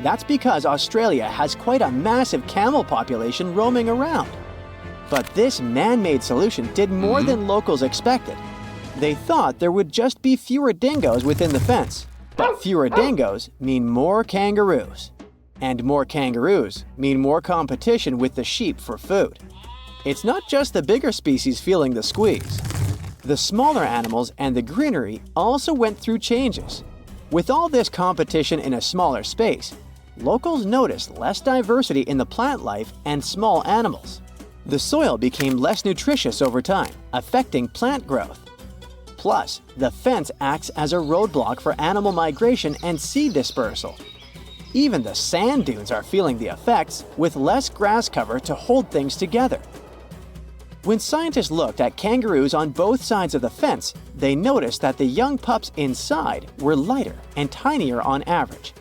That's because Australia has quite a massive camel population roaming around. But this man-made solution did more than locals expected. They thought there would just be fewer dingoes within the fence, but fewer dingoes mean more kangaroos. And more kangaroos mean more competition with the sheep for food. It's not just the bigger species feeling the squeeze. The smaller animals and the greenery also went through changes. With all this competition in a smaller space, locals noticed less diversity in the plant life and small animals. The soil became less nutritious over time, affecting plant growth. Plus, the fence acts as a roadblock for animal migration and seed dispersal. Even the sand dunes are feeling the effects, with less grass cover to hold things together. When scientists looked at kangaroos on both sides of the fence, they noticed that the young pups inside were lighter and tinier on average.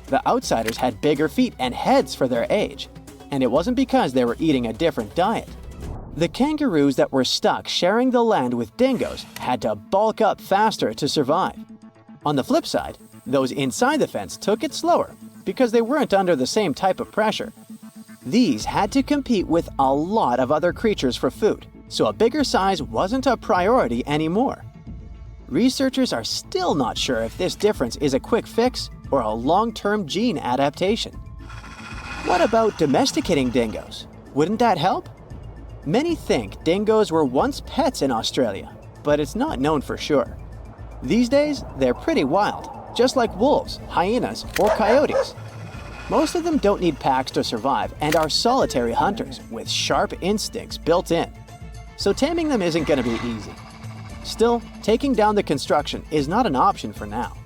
The outsiders had bigger feet and heads for their age, and it wasn't because they were eating a different diet. The kangaroos that were stuck sharing the land with dingoes had to bulk up faster to survive. On the flip side, those inside the fence took it slower because they weren't under the same type of pressure. These had to compete with a lot of other creatures for food, so a bigger size wasn't a priority anymore. Researchers are still not sure if this difference is a quick fix or a long-term gene adaptation. What about domesticating dingoes? Wouldn't that help? Many think dingoes were once pets in Australia, but it's not known for sure. These days, they're pretty wild, just like wolves, hyenas, or coyotes. Most of them don't need packs to survive and are solitary hunters with sharp instincts built in. So taming them isn't going to be easy. Still, taking down the construction is not an option for now.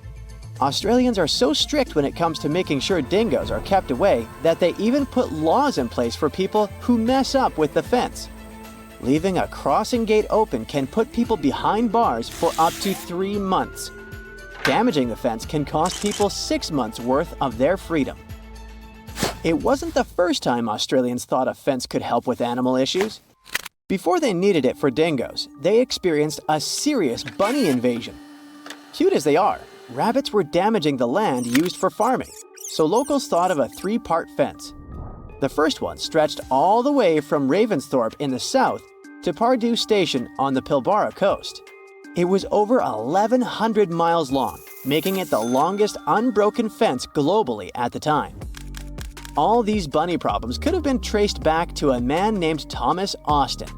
Australians are so strict when it comes to making sure dingoes are kept away that they even put laws in place for people who mess up with the fence. Leaving a crossing gate open can put people behind bars for up to 3 months. Damaging the fence can cost people 6 months' worth of their freedom. It wasn't the first time Australians thought a fence could help with animal issues. Before they needed it for dingoes, they experienced a serious bunny invasion. Cute as they are, rabbits were damaging the land used for farming, so locals thought of a 3-part fence. The first one stretched all the way from Ravensthorpe in the south to Pardue Station on the Pilbara coast. It was over 1,100 miles long, making it the longest unbroken fence globally at the time. All these bunny problems could have been traced back to a man named Thomas Austin.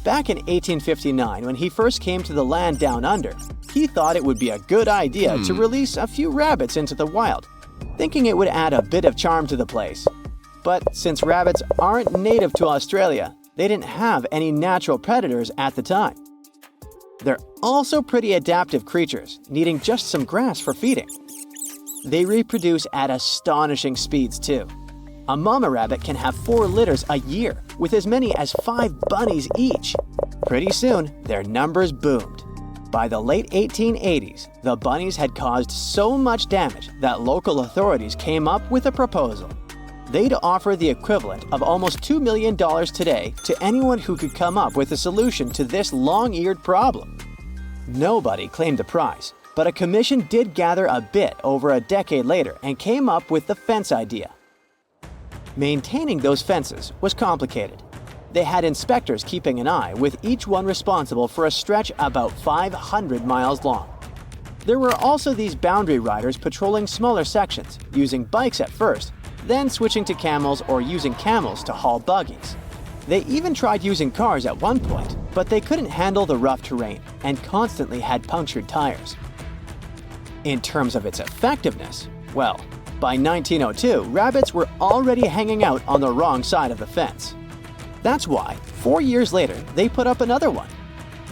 Back in 1859, when he first came to the land down under, he thought it would be a good idea to release a few rabbits into the wild, thinking it would add a bit of charm to the place. But since rabbits aren't native to Australia, they didn't have any natural predators at the time. They're also pretty adaptive creatures, needing just some grass for feeding. They reproduce at astonishing speeds too. A mama rabbit can have 4 litters a year, with as many as 5 bunnies each. Pretty soon, their numbers boomed. By the late 1880s, the bunnies had caused so much damage that local authorities came up with a proposal. They'd offer the equivalent of almost $2 million today to anyone who could come up with a solution to this long-eared problem. Nobody claimed the prize, but a commission did gather a bit over a decade later and came up with the fence idea. Maintaining those fences was complicated. They had inspectors keeping an eye, with each one responsible for a stretch about 500 miles long. There were also these boundary riders patrolling smaller sections, using bikes at first, then switching to camels or using camels to haul buggies. They even tried using cars at one point, but they couldn't handle the rough terrain and constantly had punctured tires. In terms of its effectiveness, well, by 1902, rabbits were already hanging out on the wrong side of the fence. That's why, 4 years later, they put up another one.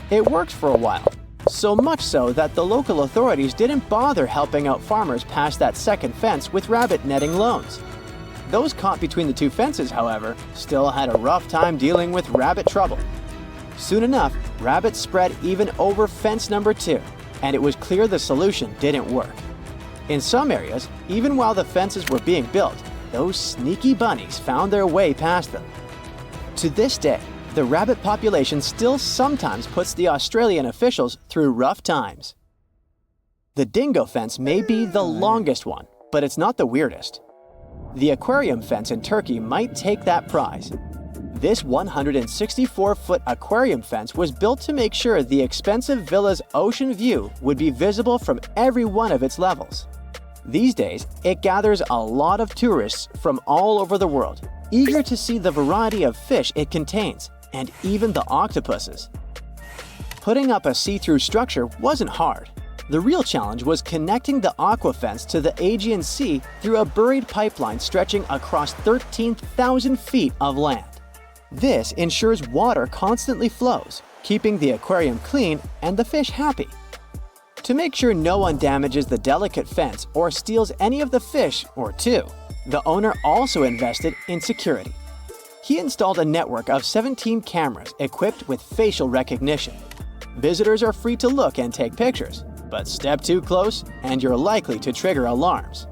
It worked for a while, so much so that the local authorities didn't bother helping out farmers past that second fence with rabbit netting loans. Those caught between the 2 fences, however, still had a rough time dealing with rabbit trouble. Soon enough, rabbits spread even over fence number 2, and it was clear the solution didn't work. In some areas, even while the fences were being built, those sneaky bunnies found their way past them. To this day, the rabbit population still sometimes puts the Australian officials through rough times. The dingo fence may be the longest one, but it's not the weirdest. The aquarium fence in Turkey might take that prize. This 164-foot aquarium fence was built to make sure the expensive villa's ocean view would be visible from every one of its levels. These days, it gathers a lot of tourists from all over the world, eager to see the variety of fish it contains, and even the octopuses. Putting up a see-through structure wasn't hard. The real challenge was connecting the aqua fence to the Aegean Sea through a buried pipeline stretching across 13,000 feet of land. This ensures water constantly flows, keeping the aquarium clean and the fish happy. To make sure no one damages the delicate fence or steals any of the fish or 2, the owner also invested in security. He installed a network of 17 cameras equipped with facial recognition. Visitors are free to look and take pictures, but step too close and you're likely to trigger alarms.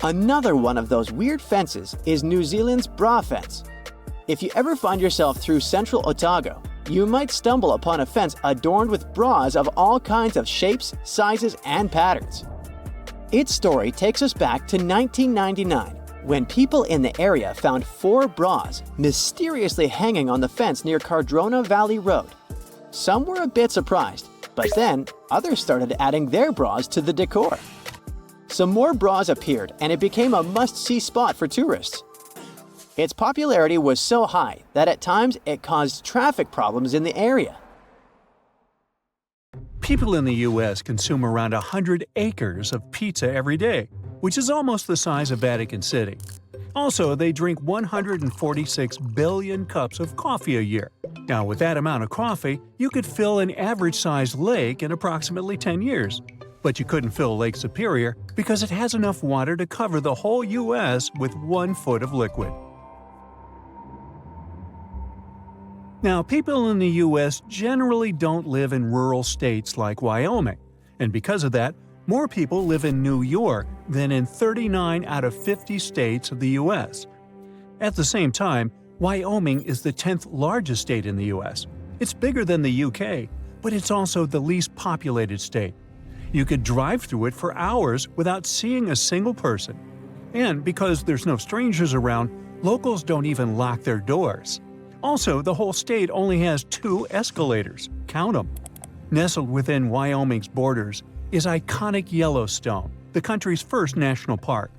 Another one of those weird fences is New Zealand's bra fence. If you ever find yourself through central Otago, you might stumble upon a fence adorned with bras of all kinds of shapes, sizes, and patterns. Its story takes us back to 1999, when people in the area found 4 bras mysteriously hanging on the fence near Cardrona Valley Road. Some were a bit surprised, but then others started adding their bras to the decor. Some more bras appeared, and it became a must-see spot for tourists. Its popularity was so high that at times it caused traffic problems in the area. People in the U.S. consume around 100 acres of pizza every day, which is almost the size of Vatican City. Also, they drink 146 billion cups of coffee a year. Now, with that amount of coffee, you could fill an average-sized lake in approximately 10 years. But you couldn't fill Lake Superior because it has enough water to cover the whole U.S. with 1 foot of liquid. Now, people in the U.S. generally don't live in rural states like Wyoming, and because of that, more people live in New York than in 39 out of 50 states of the U.S. At the same time, Wyoming is the 10th largest state in the U.S. It's bigger than the U.K., but it's also the least populated state. You could drive through it for hours without seeing a single person. And because there's no strangers around, locals don't even lock their doors. Also, the whole state only has 2 escalators. Count them. Nestled within Wyoming's borders is iconic Yellowstone, the country's first national park.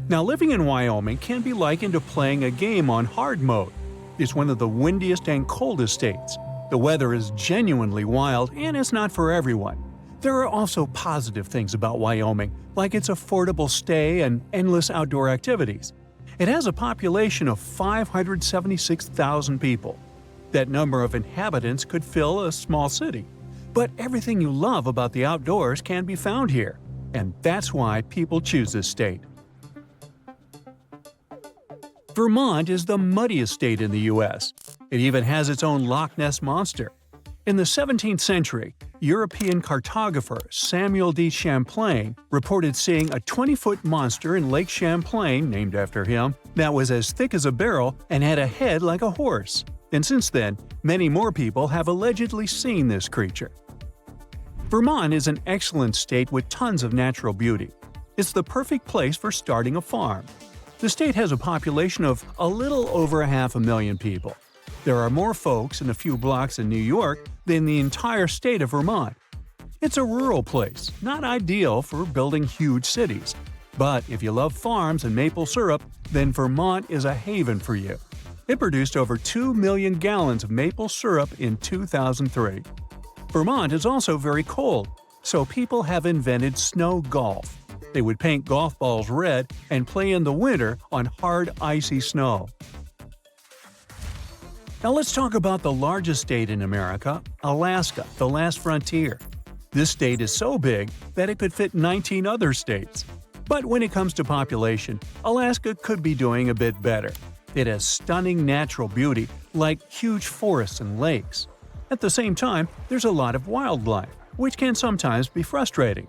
Now, living in Wyoming can be likened to playing a game on hard mode. It's one of the windiest and coldest states. The weather is genuinely wild, and it's not for everyone. There are also positive things about Wyoming, like its affordable stay and endless outdoor activities. It has a population of 576,000 people. That number of inhabitants could fill a small city. But everything you love about the outdoors can be found here, and that's why people choose this state. Vermont is the muddiest state in the U.S. It even has its own Loch Ness Monster. In the 17th century, European cartographer Samuel de Champlain reported seeing a 20-foot monster in Lake Champlain, named after him, that was as thick as a barrel and had a head like a horse. And since then, many more people have allegedly seen this creature. Vermont is an excellent state with tons of natural beauty. It's the perfect place for starting a farm. The state has a population of a little over 500,000 people. There are more folks in a few blocks in New York than the entire state of Vermont. It's a rural place, not ideal for building huge cities. But if you love farms and maple syrup, then Vermont is a haven for you. It produced over 2 million gallons of maple syrup in 2003. Vermont is also very cold, so people have invented snow golf. They would paint golf balls red and play in the winter on hard, icy snow. Now let's talk about the largest state in America, Alaska, the last frontier. This state is so big that it could fit 19 other states. But when it comes to population, Alaska could be doing a bit better. It has stunning natural beauty, like huge forests and lakes. At the same time, there's a lot of wildlife, which can sometimes be frustrating.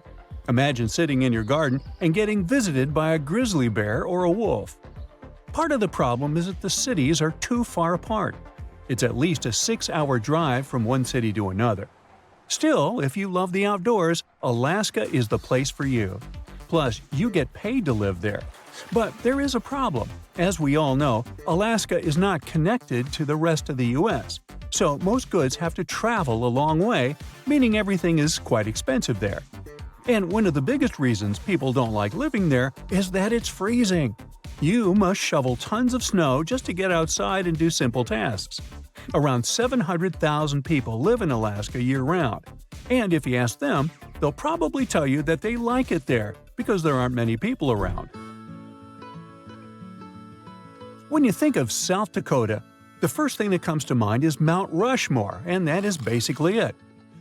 Imagine sitting in your garden and getting visited by a grizzly bear or a wolf. Part of the problem is that the cities are too far apart. It's at least a 6-hour drive from one city to another. Still, if you love the outdoors, Alaska is the place for you. Plus, you get paid to live there. But there is a problem. As we all know, Alaska is not connected to the rest of the U.S., so most goods have to travel a long way, meaning everything is quite expensive there. And one of the biggest reasons people don't like living there is that it's freezing. You must shovel tons of snow just to get outside and do simple tasks. Around 700,000 people live in Alaska year-round. And if you ask them, they'll probably tell you that they like it there because there aren't many people around. When you think of South Dakota, the first thing that comes to mind is Mount Rushmore, and that is basically it.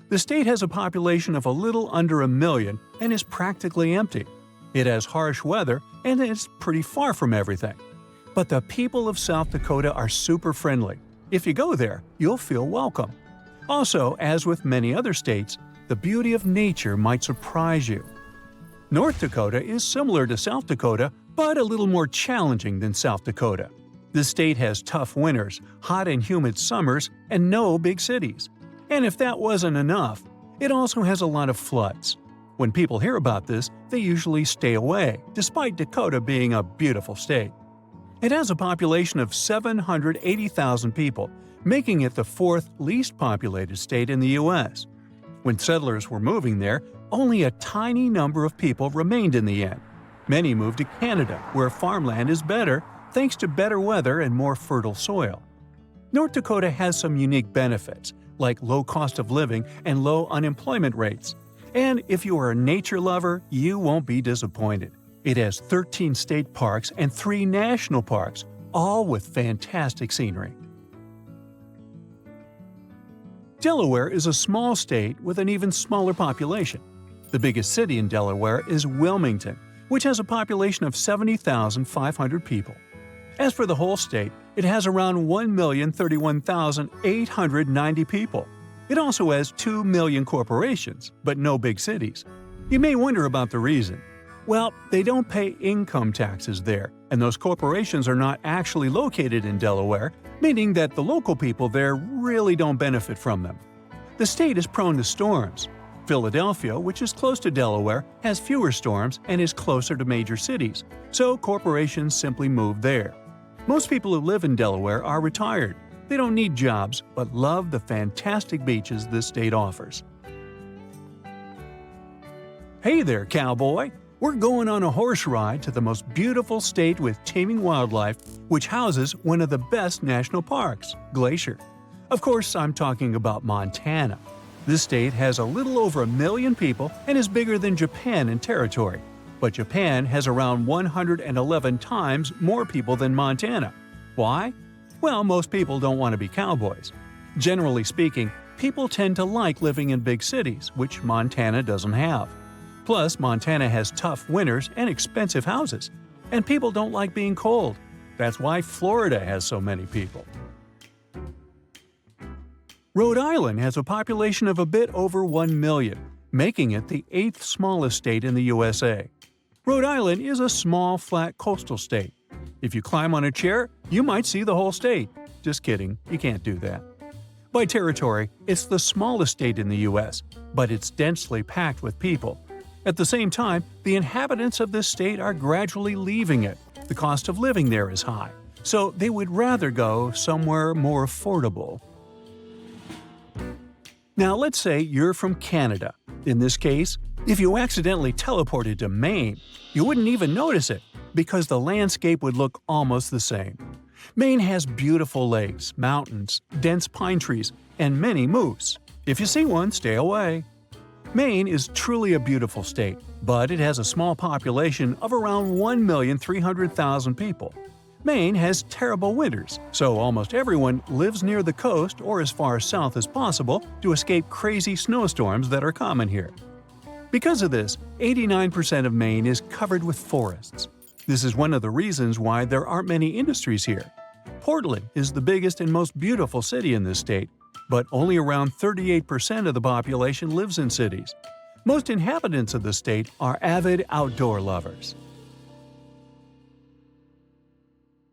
The state has a population of a little under 1 million and is practically empty. It has harsh weather and it's pretty far from everything. But the people of South Dakota are super friendly. If you go there, you'll feel welcome. Also, as with many other states, the beauty of nature might surprise you. North Dakota is similar to South Dakota, but a little more challenging than South Dakota. The state has tough winters, hot and humid summers, and no big cities. And if that wasn't enough, it also has a lot of floods. When people hear about this, they usually stay away, despite Dakota being a beautiful state. It has a population of 780,000 people, making it the 4th least populated state in the U.S. When settlers were moving there, only a tiny number of people remained in the end. Many moved to Canada, where farmland is better thanks to better weather and more fertile soil. North Dakota has some unique benefits, like low cost of living and low unemployment rates. And if you are a nature lover, you won't be disappointed. It has 13 state parks and 3 national parks, all with fantastic scenery. Delaware is a small state with an even smaller population. The biggest city in Delaware is Wilmington, which has a population of 70,500 people. As for the whole state, it has around 1,031,890 people. It also has 2 million corporations, but no big cities. You may wonder about the reason. Well, they don't pay income taxes there, and those corporations are not actually located in Delaware, meaning that the local people there really don't benefit from them. The state is prone to storms. Philadelphia, which is close to Delaware, has fewer storms and is closer to major cities, so corporations simply move there. Most people who live in Delaware are retired. They don't need jobs, but love the fantastic beaches this state offers. Hey there, cowboy! We're going on a horse ride to the most beautiful state with teeming wildlife, which houses one of the best national parks, Glacier. Of course, I'm talking about Montana. This state has a little over 1 million people and is bigger than Japan in territory. But Japan has around 111 times more people than Montana. Why? Well, most people don't want to be cowboys. Generally speaking, people tend to like living in big cities, which Montana doesn't have. Plus, Montana has tough winters and expensive houses. And people don't like being cold. That's why Florida has so many people. Rhode Island has a population of a bit over 1 million, making it the 8th smallest state in the USA. Rhode Island is a small, flat coastal state. If you climb on a chair, you might see the whole state. Just kidding, you can't do that. By territory, it's the smallest state in the US, but it's densely packed with people. At the same time, the inhabitants of this state are gradually leaving it. The cost of living there is high, so they would rather go somewhere more affordable. Now let's say you're from Canada. In this case, if you accidentally teleported to Maine, you wouldn't even notice it, because the landscape would look almost the same. Maine has beautiful lakes, mountains, dense pine trees, and many moose. If you see one, stay away. Maine is truly a beautiful state, but it has a small population of around 1,300,000 people. Maine has terrible winters, so almost everyone lives near the coast or as far south as possible to escape crazy snowstorms that are common here. Because of this, 89% of Maine is covered with forests. This is one of the reasons why there aren't many industries here. Portland is the biggest and most beautiful city in this state, but only around 38% of the population lives in cities. Most inhabitants of the state are avid outdoor lovers.